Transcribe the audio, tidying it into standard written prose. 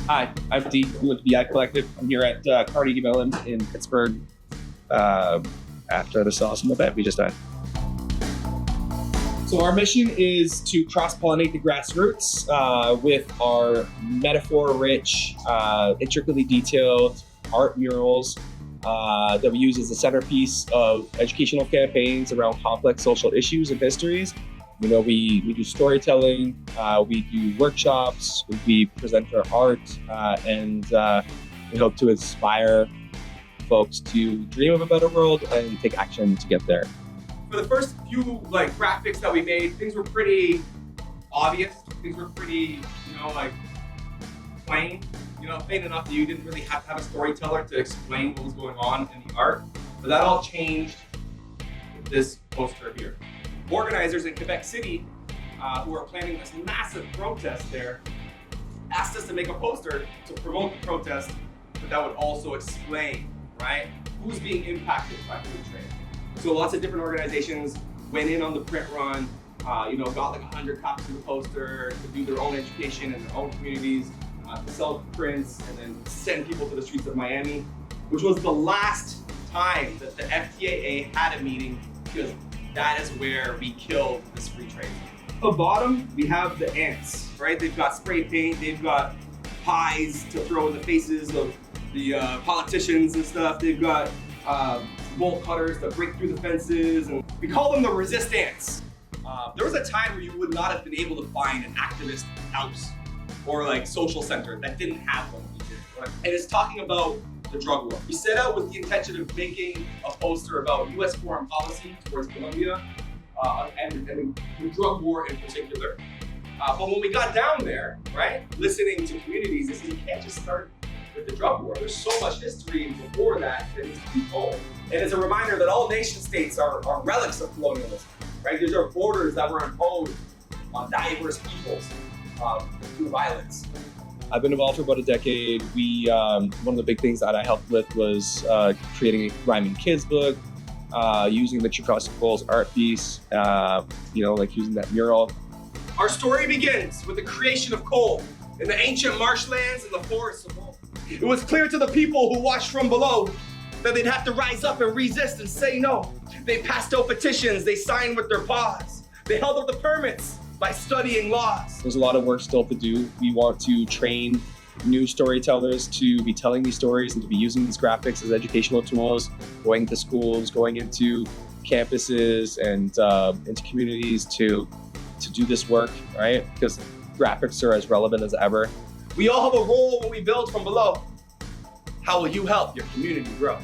Hi, I'm Dee with the Beehive Collective. I'm here at Carnegie Mellon in Pittsburgh after this awesome event we just had. So our mission is to cross-pollinate the grassroots with our metaphor-rich, intricately detailed art murals that we use as a centerpiece of educational campaigns around complex social issues and histories. You know, we do storytelling, we do workshops, we present our art, and we hope to inspire folks to dream of a better world and take action to get there. For the first few graphics that we made, things were pretty obvious. Things were pretty, plain. Plain enough that you didn't really have to have a storyteller to explain what was going on in the art. But that all changed with this poster here. Organizers in Quebec City who are planning this massive protest there asked us to make a poster to promote the protest, but that would also explain, right, who's being impacted by food trade. So lots of different organizations went in on the print run, got like 100 copies of the poster to do their own education in their own communities, to sell prints and then send people to the streets of Miami, which was the last time that the FTAA had a meeting, because that is where we killed this free trade. At the bottom, we have the ants, right? They've got spray paint, they've got pies to throw in the faces of the politicians and stuff. They've got bolt cutters to break through the fences, and we call them the resist ants. There was a time where you would not have been able to find an activist house or social center that didn't have one. And it's talking about the drug war. We set out with the intention of making a poster about U.S. foreign policy towards Colombia and the drug war in particular. But when we got down there, right, listening to communities, they said you can't just start with the drug war. There's so much history before that needs to be told. And it's a reminder that all nation states are relics of colonialism, right? These are borders that were imposed on diverse peoples through violence. I've been involved for about a decade. One of the big things that I helped with was creating a rhyming kids book, using the Across Poles art piece, using that mural. Our story begins with the creation of coal in the ancient marshlands and the forests of old. It was clear to the people who watched from below that they'd have to rise up and resist and say no. They passed out petitions, they signed with their paws. They held up the permits by studying laws. There's a lot of work still to do. We want to train new storytellers to be telling these stories and to be using these graphics as educational tools, going to schools, going into campuses and into communities to do this work, right? Because graphics are as relevant as ever. We all have a role when we build from below. How will you help your community grow?